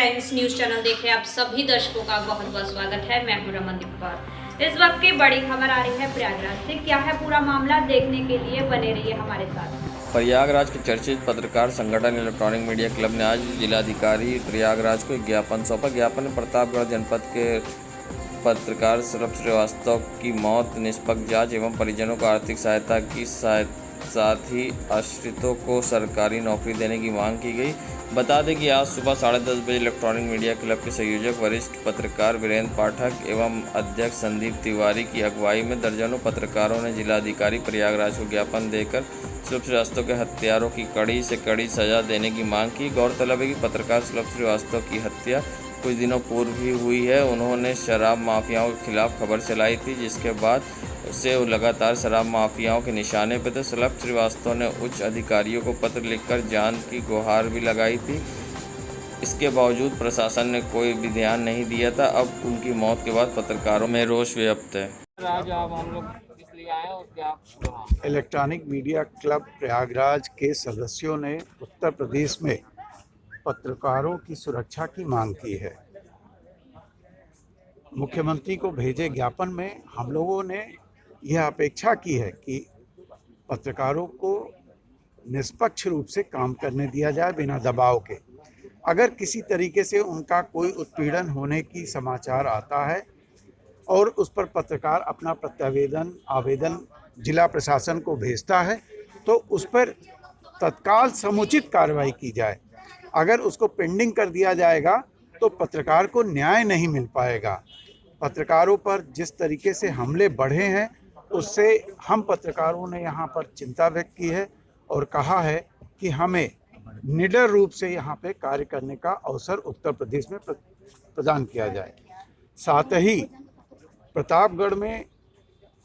Times news channel देख रहे आप सभी दर्शकों का बहुत बहुत स्वागत है। मैं हूं रमनदीप कौर। इस वक्त की बड़ी खबर आ रही है प्रयागराज से। क्या है पूरा मामला, देखने के लिए बने रहिए हमारे साथ। प्रयागराज के चर्चित पत्रकार संगठन इलेक्ट्रॉनिक मीडिया क्लब ने आज जिलाधिकारी प्रयागराज को एक ज्ञापन सौंपा। ज्ञापन में प्रतापगढ़ जनपद के पत्रकार सौरभ श्रीवास्तव की मौत, निष्पक्ष जांच एवं परिजनों को आर्थिक सहायता की साथ ही आश्रितों को सरकारी नौकरी देने की मांग की गई। बता दें कि आज सुबह 10:30 बजे इलेक्ट्रॉनिक मीडिया क्लब के संयोजक वरिष्ठ पत्रकार वीरेंद्र पाठक एवं अध्यक्ष संदीप तिवारी की अगुवाई में दर्जनों पत्रकारों ने जिलाधिकारी प्रयागराज को ज्ञापन देकर सुलभ श्रीवास्तव के हत्यारों की कड़ी से कड़ी सजा देने की मांग की। गौरतलब है कि पत्रकार सुलभ श्रीवास्तव की हत्या कुछ दिनों पूर्व ही हुई है। उन्होंने शराब माफियाओं के खिलाफ खबर चलाई थी, जिसके बाद से लगातार शराब माफियाओं के निशाने पर थे। सुलभ श्रीवास्तव ने उच्च अधिकारियों को पत्र लिखकर जान की गुहार भी लगाई थी। इसके बावजूद प्रशासन ने कोई भी ध्यान नहीं दिया था। अब उनकी मौत के बाद पत्रकारों में रोष व्याप्त है। आज अब हम लोग इसलिए आए और क्या इलेक्ट्रॉनिक मीडिया क्लब प्रयागराज के सदस्यों ने उत्तर प्रदेश में पत्रकारों की सुरक्षा की मांग की है। मुख्यमंत्री को भेजे ज्ञापन में हम लोगों ने यह अपेक्षा की है कि पत्रकारों को निष्पक्ष रूप से काम करने दिया जाए बिना दबाव के। अगर किसी तरीके से उनका कोई उत्पीड़न होने की समाचार आता है और उस पर पत्रकार अपना आवेदन जिला प्रशासन को भेजता है तो उस पर तत्काल समुचित कार्रवाई की जाए। अगर उसको पेंडिंग कर दिया जाएगा तो पत्रकार को न्याय नहीं मिल पाएगा। पत्रकारों पर जिस तरीके से हमले बढ़े हैं उससे हम पत्रकारों ने यहाँ पर चिंता व्यक्त की है और कहा है कि हमें निडर रूप से यहाँ पे कार्य करने का अवसर उत्तर प्रदेश में प्रदान किया जाए। साथ ही प्रतापगढ़ में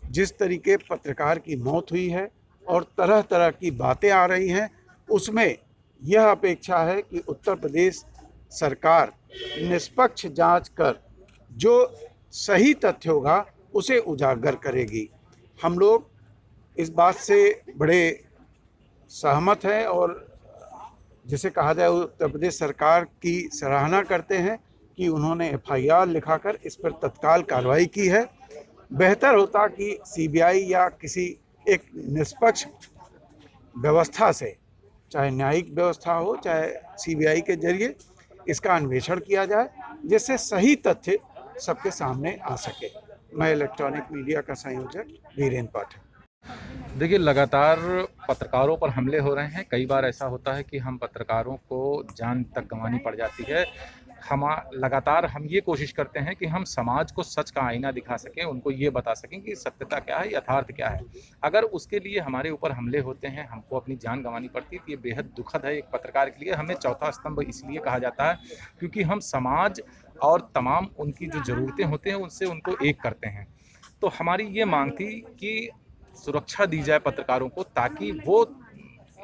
जिस तरीके पत्रकार की मौत हुई है और तरह तरह की बातें आ रही हैं, उसमें यह अपेक्षा है कि उत्तर प्रदेश सरकार निष्पक्ष जांच कर जो सही तथ्य होगा उसे उजागर करेगी। हम लोग इस बात से बड़े सहमत हैं और जिसे कहा जाए उत्तर प्रदेश सरकार की सराहना करते हैं कि उन्होंने FIR लिखाकर इस पर तत्काल कार्रवाई की है। बेहतर होता कि CBI या किसी एक निष्पक्ष व्यवस्था से, चाहे न्यायिक व्यवस्था हो चाहे CBI के जरिए, इसका अन्वेषण किया जाए जिससे सही तथ्य सबके सामने आ सके। मैं इलेक्ट्रॉनिक मीडिया का संयोजक वीरेंद्र पाठक। देखिए, लगातार पत्रकारों पर हमले हो रहे हैं। कई बार ऐसा होता है कि हम पत्रकारों को जान तक गंवानी पड़ जाती है। लगातार हम ये कोशिश करते हैं कि हम समाज को सच का आईना दिखा सकें, उनको ये बता सकें कि सत्यता क्या है, यथार्थ क्या है। अगर उसके लिए हमारे ऊपर हमले होते हैं, हमको अपनी जान गंवानी पड़ती है, तो ये बेहद दुखद है एक पत्रकार के लिए। हमें चौथा स्तंभ इसलिए कहा जाता है क्योंकि हम समाज और तमाम उनकी जो ज़रूरतें होते हैं उनसे उनको एक करते हैं। तो हमारी ये मांग थी कि सुरक्षा दी जाए पत्रकारों को, ताकि वो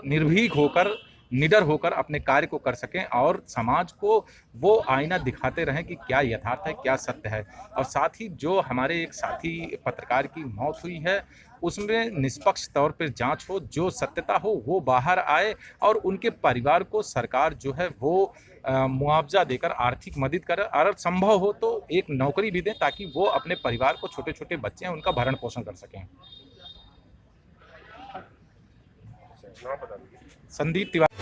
निर्भीक होकर, निडर होकर अपने कार्य को कर सकें और समाज को वो आईना दिखाते रहें कि क्या यथार्थ है, क्या सत्य है। और साथ ही जो हमारे एक साथी पत्रकार की मौत हुई है उसमें निष्पक्ष तौर पर जांच हो, जो सत्यता हो वो बाहर आए और उनके परिवार को सरकार जो है वो मुआवजा देकर आर्थिक मदद करे, अगर संभव हो तो एक नौकरी भी दें ताकि वो अपने परिवार को, छोटे छोटे बच्चे हैं उनका भरण पोषण कर सकें। संदीप तिवारी।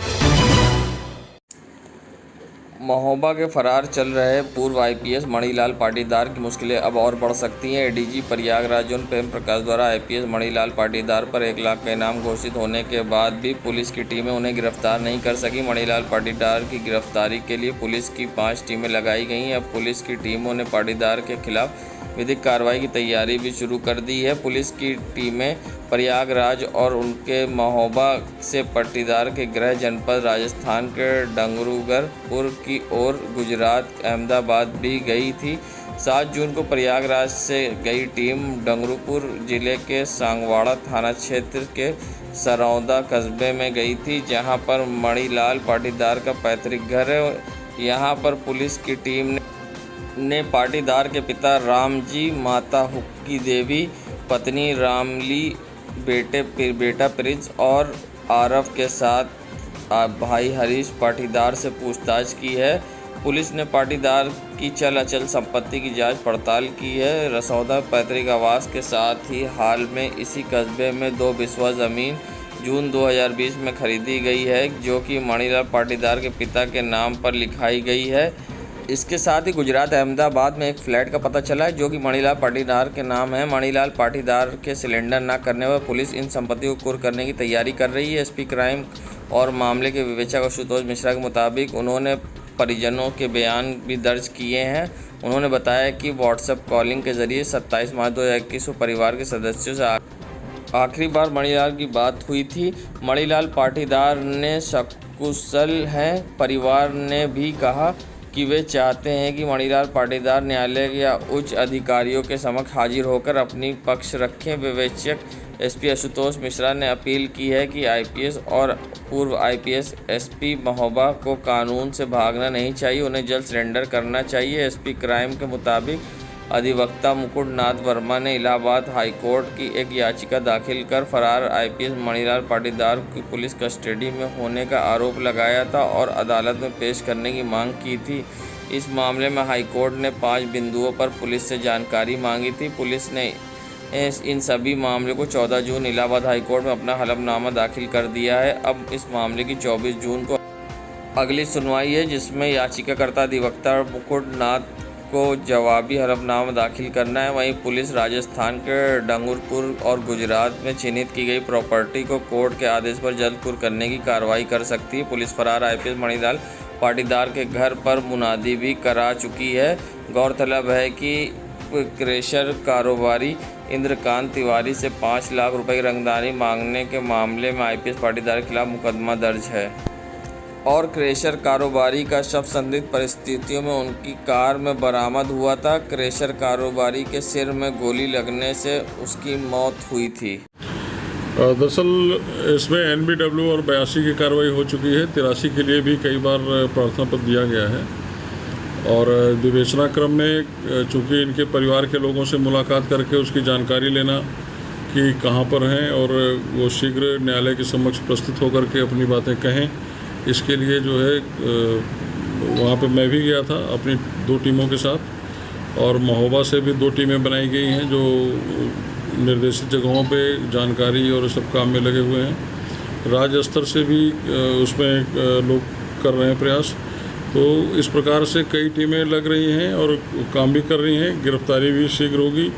महोबा के फरार चल रहे पूर्व IPS मणिलाल पाटीदार की मुश्किलें अब और बढ़ सकती हैं। ADG प्रयागराज जोन प्रेम प्रकाश द्वारा IPS मणिलाल पाटीदार पर 1 लाख का इनाम घोषित होने के बाद भी पुलिस की टीमें उन्हें गिरफ्तार नहीं कर सकी। मणिलाल पाटीदार की गिरफ्तारी के लिए पुलिस की 5 टीमें लगाई गई हैं। अब पुलिस की टीमों ने पाटीदार के खिलाफ विधिक कार्रवाई की तैयारी भी शुरू कर दी है। पुलिस की टीमें प्रयागराज और उनके महोबा से पाटीदार के गृह जनपद राजस्थान के डंगरूगढ़पुर की ओर गुजरात अहमदाबाद भी गई थी। 7 जून को प्रयागराज से गई टीम डंगरूपुर जिले के सांगवाड़ा थाना क्षेत्र के सरौदा कस्बे में गई थी, जहां पर मणिलाल पाटीदार का पैतृक घर है। यहां पर पुलिस की टीम ने पाटीदार के पिता रामजी, माता हुक्की देवी, पत्नी रामली, बेटा प्रिंस और आरव के साथ भाई हरीश पाटीदार से पूछताछ की है। पुलिस ने पाटीदार की चल अचल संपत्ति की जांच पड़ताल की है। रसौदा पैतृक आवास के साथ ही हाल में इसी कस्बे में 2 बिस्वा ज़मीन जून 2020 में खरीदी गई है, जो कि मणिलाल पाटीदार के पिता के नाम पर लिखाई गई है। इसके साथ ही गुजरात अहमदाबाद में एक फ्लैट का पता चला है, जो कि मणिलाल पाटीदार के नाम है। मणिलाल पाटीदार के सिलेंडर न करने पर पुलिस इन संपत्तियों को कुर्क करने की तैयारी कर रही है। एसपी क्राइम और मामले के विवेचक आशुतोष मिश्रा के मुताबिक उन्होंने परिजनों के बयान भी दर्ज किए हैं। उन्होंने बताया कि व्हाट्सएप कॉलिंग के जरिए 27 मार्च 2021 को परिवार के सदस्यों से आखिरी बार मणिलाल की बात हुई थी। मणिलाल पाटीदार ने सकुशल हैं। परिवार ने भी कहा कि वे चाहते हैं कि मणिलाल पाटीदार न्यायालय या उच्च अधिकारियों के समक्ष हाजिर होकर अपनी पक्ष रखें। विवेचक एसपी आशुतोष मिश्रा ने अपील की है कि आईपीएस और पूर्व आईपीएस एसपी महोबा को कानून से भागना नहीं चाहिए, उन्हें जल्द सरेंडर करना चाहिए। एसपी क्राइम के मुताबिक अधिवक्ता मुकुट नाथ वर्मा ने इलाहाबाद हाईकोर्ट की एक याचिका दाखिल कर फरार आईपीएस मणिलाल पाटीदार की पुलिस कस्टडी में होने का आरोप लगाया था और अदालत में पेश करने की मांग की थी। इस मामले में हाईकोर्ट ने 5 बिंदुओं पर पुलिस से जानकारी मांगी थी। पुलिस ने इन सभी मामलों को 14 जून इलाहाबाद हाईकोर्ट में अपना हलफनामा दाखिल कर दिया है। अब इस मामले की 24 जून को अगली सुनवाई है, जिसमें याचिकाकर्ता अधिवक्ता मुकुट नाथ को जवाबी हलफनामा दाखिल करना है। वहीं पुलिस राजस्थान के डंगरपुर और गुजरात में चिन्हित की गई प्रॉपर्टी को कोर्ट के आदेश पर जल्द कुर्क करने की कार्रवाई कर सकती है। पुलिस फरार आईपीएस मणिलाल पाटीदार के घर पर मुनादी भी करा चुकी है। गौरतलब है कि क्रेशर कारोबारी इंद्रकांत तिवारी से 5 लाख रुपए की रंगदारी मांगने के मामले में आईपीएस पाटीदार के खिलाफ मुकदमा दर्ज है और क्रेशर कारोबारी का शव संदिग्ध परिस्थितियों में उनकी कार में बरामद हुआ था। क्रेशर कारोबारी के सिर में गोली लगने से उसकी मौत हुई थी। दरअसल इसमें एनबीडब्ल्यू और 82 की कार्रवाई हो चुकी है। 83 के लिए भी कई बार प्रार्थना पत्र दिया गया है और विवेचना क्रम में चूँकि इनके परिवार के लोगों से मुलाकात करके उसकी जानकारी लेना कि कहाँ पर हैं और वो शीघ्र न्यायालय के समक्ष प्रस्तुत होकर के अपनी बातें कहें, इसके लिए जो है वहाँ पे मैं भी गया था अपनी 2 टीमों के साथ और महोबा से भी 2 टीमें बनाई गई हैं जो निर्देशित जगहों पे जानकारी और सब काम में लगे हुए हैं। राज्य स्तर से भी उसमें लोग कर रहे हैं प्रयास। तो इस प्रकार से कई टीमें लग रही हैं और काम भी कर रही हैं। गिरफ्तारी भी शीघ्र होगी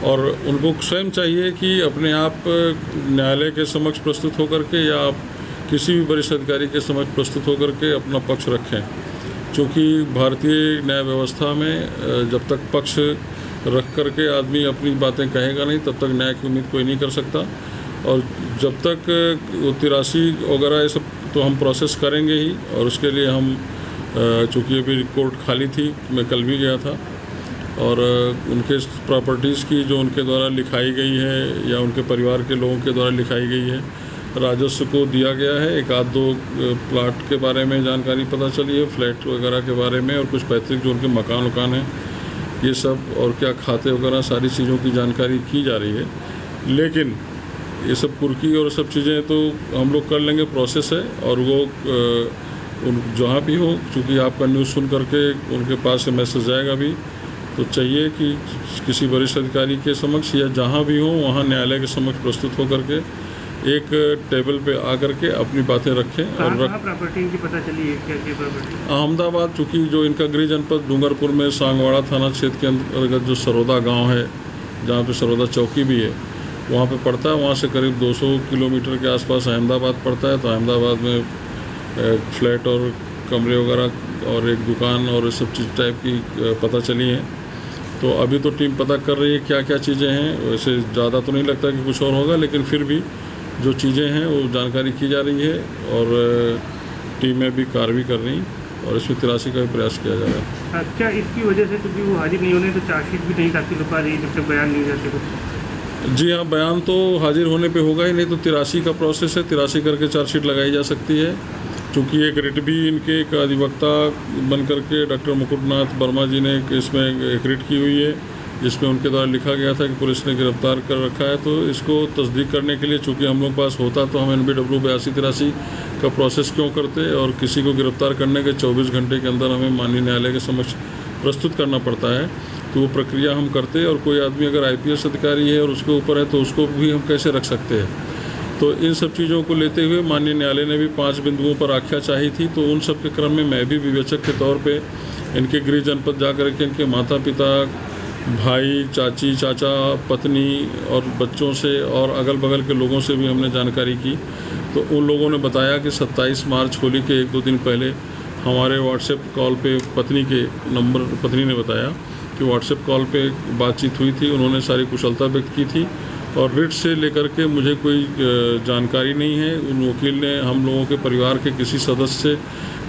और उनको स्वयं चाहिए कि अपने आप न्यायालय के समक्ष प्रस्तुत होकर के या किसी भी वरिष्ठ अधिकारी के समक्ष प्रस्तुत होकर के अपना पक्ष रखें, क्योंकि भारतीय न्याय व्यवस्था में जब तक पक्ष रख कर के आदमी अपनी बातें कहेगा नहीं तब तक न्याय की उम्मीद कोई नहीं कर सकता। और जब तक 83 वगैरह ये सब तो हम प्रोसेस करेंगे ही और उसके लिए हम चूँकि अभी कोर्ट खाली थी, मैं कल भी गया था और उनके प्रॉपर्टीज़ की जो उनके द्वारा लिखाई गई है या उनके परिवार के लोगों के द्वारा लिखाई गई है राजस्व को दिया गया है। 1-2 प्लाट के बारे में जानकारी पता चली है, फ्लैट वगैरह के बारे में और कुछ पैतृक जो उनके मकान हैं ये सब और क्या खाते वगैरह सारी चीज़ों की जानकारी की जा रही है। लेकिन ये सब कुर्की और सब चीज़ें तो हम लोग कर लेंगे, प्रोसेस है और वो जहाँ भी हो, चूँकि आपका न्यूज़ सुन करके उनके पास से मैसेज जाएगा भी, तो चाहिए कि किसी वरिष्ठ अधिकारी के समक्ष या जहाँ भी हो वहाँ न्यायालय के समक्ष प्रस्तुत होकर के एक टेबल पे आकर के अपनी बातें रखें। और प्रॉपर्टी की पता चली है क्या प्रॉपर्टी? अहमदाबाद, चूँकि जो इनका गृह जनपद डूंगरपुर में सांगवाड़ा थाना क्षेत्र के अंतर्गत जो सरोदा गांव है, जहाँ पे सरोदा चौकी भी है, वहाँ पे पड़ता है। वहाँ से करीब 200 किलोमीटर के आसपास अहमदाबाद पड़ता है। तो अहमदाबाद में फ्लैट और कमरे वगैरह और एक दुकान और सब चीज़ टाइप की पता चली है। तो अभी तो टीम पता कर रही है क्या क्या चीज़ें हैं। वैसे ज़्यादा तो नहीं लगता कि कुछ और होगा, लेकिन फिर भी जो चीज़ें हैं वो जानकारी की जा रही है और टीमें भी कार्य भी कर रही और इसमें 83 का भी प्रयास किया जा रहा है। क्या इसकी वजह से क्योंकि वो हाजिर नहीं होने तो चार्जशीट भी नहीं दाखिल हो पा रही जब तक बयान नहीं जाते कुछ? जी हाँ, बयान तो हाजिर होने पे होगा ही, नहीं तो 83 का प्रोसेस है। 83 करके चार्जशीट लगाई जा सकती है। चूँकि एक रिट भी इनके एक अधिवक्ता बन करके डॉक्टर मुकुट नाथ वर्मा जी ने इसमें एक रिट की हुई है जिसमें उनके द्वारा लिखा गया था कि पुलिस ने गिरफ्तार कर रखा है। तो इसको तस्दीक करने के लिए चूँकि हम लोग पास होता तो हम NBW 8283 का प्रोसेस क्यों करते, और किसी को गिरफ्तार करने के 24 घंटे के अंदर हमें माननीय न्यायालय के समक्ष प्रस्तुत करना पड़ता है। तो वो प्रक्रिया हम करते, और कोई आदमी अगर IPS अधिकारी है और उसके ऊपर है तो उसको भी हम कैसे रख सकते हैं। तो इन सब चीज़ों को लेते हुए माननीय न्यायालय ने भी 5 बिंदुओं पर आख्या चाही थी। तो उन सब के क्रम में मैं भी विवेचक के तौर पे इनके गृह जनपद जा कर के इनके माता पिता, भाई, चाची, चाचा, पत्नी और बच्चों से और अगल बगल के लोगों से भी हमने जानकारी की। तो उन लोगों ने बताया कि 27 मार्च होली के 1-2 दिन पहले हमारे व्हाट्सएप कॉल पे पत्नी ने बताया कि व्हाट्सएप कॉल पे बातचीत हुई थी। उन्होंने सारी कुशलता व्यक्त की थी, और रिट से लेकर के मुझे कोई जानकारी नहीं है। उन वकील ने हम लोगों के परिवार के किसी सदस्य से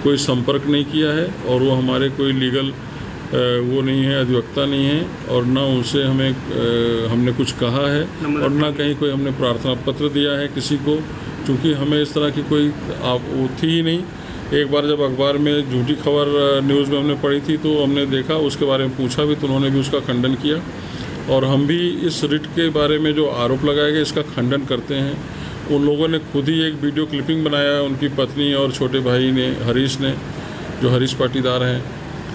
कोई संपर्क नहीं किया है, और वो हमारे कोई लीगल वो नहीं है, अधिवक्ता नहीं है, और ना उनसे हमने कुछ कहा है, और ना कहीं कोई हमने प्रार्थना पत्र दिया है किसी को, क्योंकि हमें इस तरह की कोई वो थी ही नहीं। एक बार जब अखबार में झूठी खबर न्यूज़ में हमने पढ़ी थी तो हमने देखा, उसके बारे में पूछा भी, तो उन्होंने भी उसका खंडन किया। और हम भी इस रिट के बारे में जो आरोप लगाए गए इसका खंडन करते हैं। उन लोगों ने खुद ही एक वीडियो क्लिपिंग बनाया है, उनकी पत्नी और छोटे भाई ने, हरीश ने, जो हरीश पाटीदार हैं,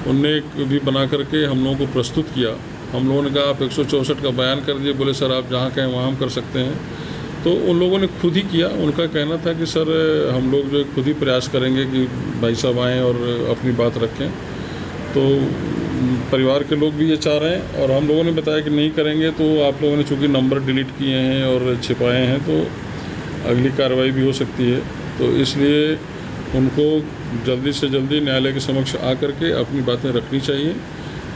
उनने भी बना करके हम लोगों को प्रस्तुत किया। हम लोगों ने कहा आप 164 का बयान कर दिए, बोले सर आप जहाँ कहें वहाँ हम कर सकते हैं। तो उन लोगों ने खुद ही किया। उनका कहना था कि सर हम लोग जो खुद ही प्रयास करेंगे कि भाई साहब आएँ और अपनी बात रखें। तो परिवार के लोग भी ये चाह रहे हैं, और हम लोगों ने बताया कि नहीं करेंगे तो आप लोगों ने चूँकि नंबर डिलीट किए हैं और छिपाए हैं तो अगली कार्रवाई भी हो सकती है। तो इसलिए उनको जल्दी से जल्दी न्यायालय के समक्ष आकर के अपनी बातें रखनी चाहिए,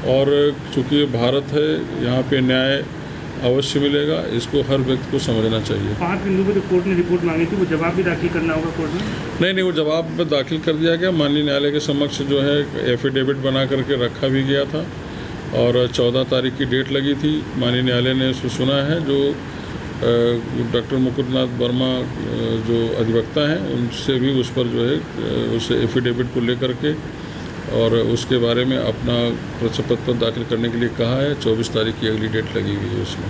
और चूँकि ये भारत है, यहाँ पे न्याय अवश्य मिलेगा, इसको हर व्यक्ति को समझना चाहिए। 5 बिंदु पर जो कोर्ट ने रिपोर्ट मांगी थी, वो जवाब भी दाखिल करना होगा कोर्ट में? नहीं, वो जवाब दाखिल कर दिया गया। माननीय न्यायालय के समक्ष जो है एफिडेविट बना करके रखा भी गया था, और 14 तारीख की डेट लगी थी। माननीय न्यायालय ने उसको सुना है। जो डॉक्टर मुकुंदनाथ वर्मा जो अधिवक्ता हैं, उनसे भी उस पर जो है उस एफिडेविट को लेकर के और उसके बारे में अपना प्रश्न पत्र दाखिल करने के लिए कहा है। 24 तारीख की अगली डेट लगी हुई है उसमें।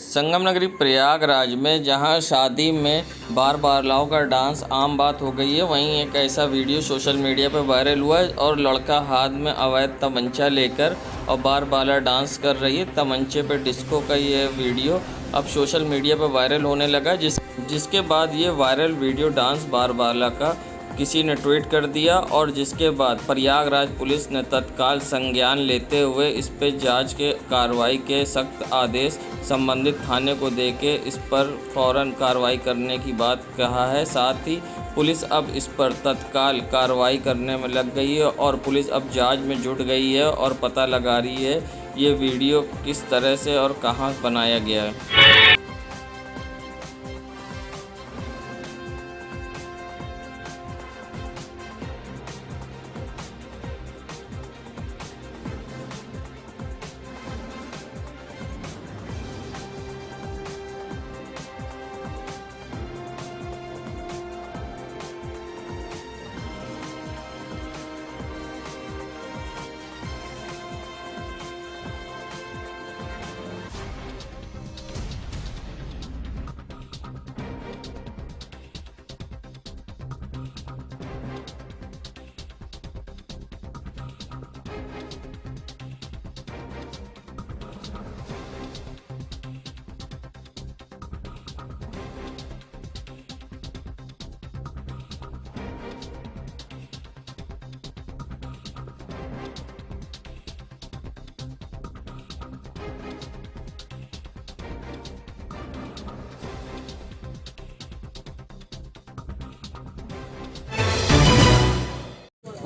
संगम नगरी प्रयागराज में जहां शादी में बार बारलाओं का डांस आम बात हो गई है, वहीं एक ऐसा वीडियो सोशल मीडिया पर वायरल हुआ है और लड़का हाथ में अवैध तमंचा लेकर और बार बाला डांस कर रही है। तमंचे पे डिस्को का ये वीडियो अब सोशल मीडिया पर वायरल होने लगा, जिसके बाद ये वायरल वीडियो डांस बार बाला का किसी ने ट्वीट कर दिया, और जिसके बाद प्रयागराज पुलिस ने तत्काल संज्ञान लेते हुए इस पर जांच के कार्रवाई के सख्त आदेश संबंधित थाने को देके इस पर फौरन कार्रवाई करने की बात कहा है। साथ ही पुलिस अब इस पर तत्काल कार्रवाई करने में लग गई है, और पुलिस अब जांच में जुट गई है और पता लगा रही है ये वीडियो किस तरह से और कहां बनाया गया है।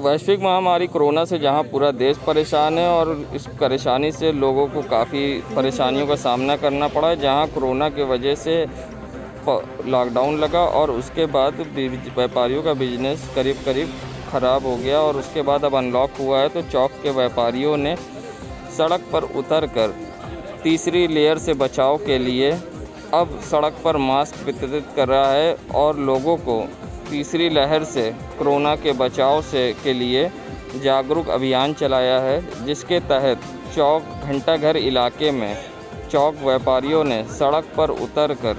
वैश्विक महामारी कोरोना से जहां पूरा देश परेशान है और इस परेशानी से लोगों को काफ़ी परेशानियों का सामना करना पड़ा है, जहां कोरोना की वजह से लॉकडाउन लगा और उसके बाद व्यापारियों का बिजनेस करीब ख़राब हो गया, और उसके बाद अब अनलॉक हुआ है तो चौक के व्यापारियों ने सड़क पर उतरकर तीसरी लेयर से बचाव के लिए अब सड़क पर मास्क वितरित कर रहा है और लोगों को तीसरी लहर से कोरोना के बचाव के लिए जागरूक अभियान चलाया है, जिसके तहत चौक घंटाघर इलाके में चौक व्यापारियों ने सड़क पर उतरकर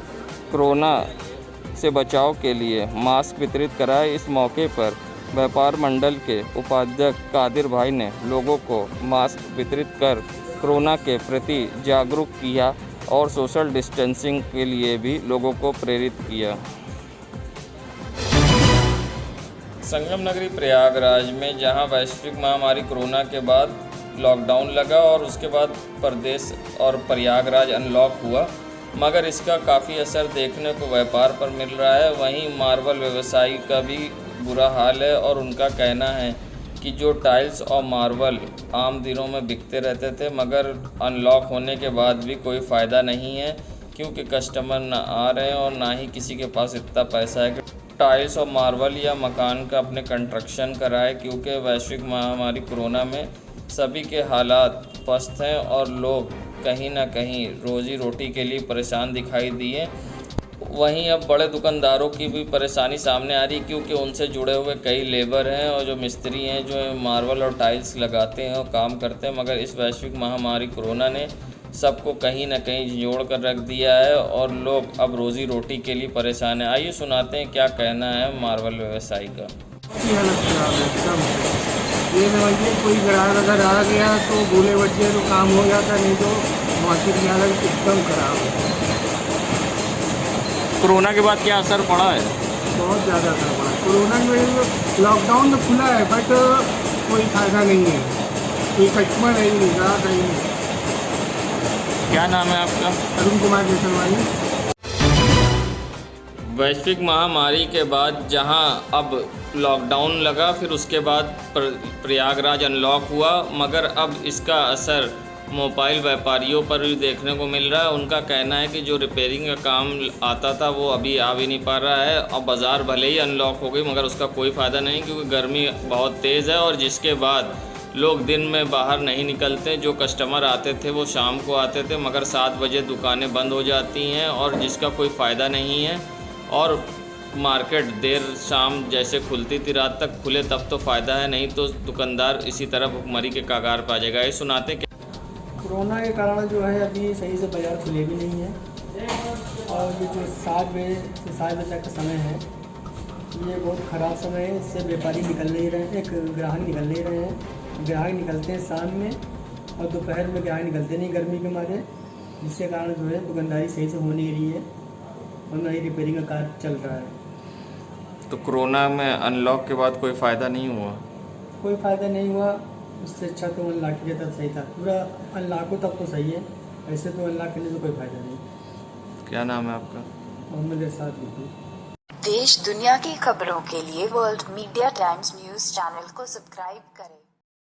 कोरोना से बचाव के लिए मास्क वितरित कराए। इस मौके पर व्यापार मंडल के उपाध्यक्ष कादिर भाई ने लोगों को मास्क वितरित कर कोरोना के प्रति जागरूक किया और सोशल डिस्टेंसिंग के लिए भी लोगों को प्रेरित किया। संगम नगरी प्रयागराज में जहां वैश्विक महामारी कोरोना के बाद लॉकडाउन लगा और उसके बाद प्रदेश और प्रयागराज अनलॉक हुआ, मगर इसका काफ़ी असर देखने को व्यापार पर मिल रहा है। वहीं मार्बल व्यवसायी का भी बुरा हाल है और उनका कहना है कि जो टाइल्स और मार्बल आम दिनों में बिकते रहते थे, मगर अनलॉक होने के बाद भी कोई फ़ायदा नहीं है, क्योंकि कस्टमर ना आ रहे हैं और ना ही किसी के पास इतना पैसा है कि टाइल्स और मार्बल या मकान का अपने कंस्ट्रक्शन कराए, क्योंकि वैश्विक महामारी कोरोना में सभी के हालात पस्त हैं और लोग कहीं ना कहीं रोजी रोटी के लिए परेशान दिखाई दिए। वहीं अब बड़े दुकानदारों की भी परेशानी सामने आ रही, क्योंकि उनसे जुड़े हुए कई लेबर हैं और जो मिस्त्री हैं जो मार्बल और टाइल्स लगाते हैं और काम करते हैं, मगर इस वैश्विक महामारी कोरोना ने सबको कहीं ना कहीं जोड़ कर रख दिया है और लोग अब रोजी रोटी के लिए परेशान हैं। आइए सुनाते हैं क्या कहना है मार्बल व्यवसायी का। ये समझिए कोई ग्राहक अगर आ गया तो भूले बच्चे तो काम हो जाता, नहीं तो मार्केट की हालत एकदम खराब है। कोरोना के बाद क्या असर पड़ा है? बहुत ज़्यादा असर पड़ा है कोरोना की वजह से। लॉकडाउन तो खुला है बट कोई फायदा नहीं है, कोई कस्टमर है ही नहीं, ग्राहक है ही नहीं। क्या नाम है आपका? अरुण कुमार जैसलवानी। वैश्विक महामारी के बाद जहां अब लॉकडाउन लगा, फिर उसके बाद प्रयागराज अनलॉक हुआ, मगर अब इसका असर मोबाइल व्यापारियों पर भी देखने को मिल रहा है। उनका कहना है कि जो रिपेयरिंग का काम आता था वो अभी आ भी नहीं पा रहा है और बाज़ार भले ही अनलॉक हो गई, मगर उसका कोई फ़ायदा नहीं, क्योंकि गर्मी बहुत तेज़ है और जिसके बाद लोग दिन में बाहर नहीं निकलते। जो कस्टमर आते थे वो शाम को आते थे, मगर 7 बजे दुकानें बंद हो जाती हैं और जिसका कोई फ़ायदा नहीं है। और मार्केट देर शाम जैसे खुलती थी रात तक खुले तब तो फ़ायदा है, नहीं तो दुकानदार इसी तरह भुखमरी के कगार पर आ जाएगा। ये सुनाते कि कोरोना के कारण जो है अभी सही से बाज़ार खुले भी नहीं है और ये जो 7 बजे से 7 बजे तक का समय है ये बहुत ख़राब समय है। इससे व्यापारी निकल नहीं रहे हैं, एक ग्राहक निकल नहीं रहे हैं। ग्राहक निकलते हैं शाम में और दोपहर में ग्राहक निकलते नहीं गर्मी के मारे, जिसके कारण जो है दुकानदारी सही से हो नहीं रही है और ना ही रिपेयरिंग का कार्य चल रहा है। तो कोरोना में अनलॉक के बाद कोई फ़ायदा नहीं हुआ? कोई फ़ायदा नहीं हुआ, उससे अच्छा तो अनलॉक किया तब सही था। पूरा अनलॉक हो तब तो सही है, ऐसे तो अनलॉक करने से कोई फ़ायदा नहीं। क्या नाम है आपका? मोहम्मद इरशाद बिल्कुल। देश दुनिया की खबरों के लिए world media times news channel को सब्सक्राइब करें।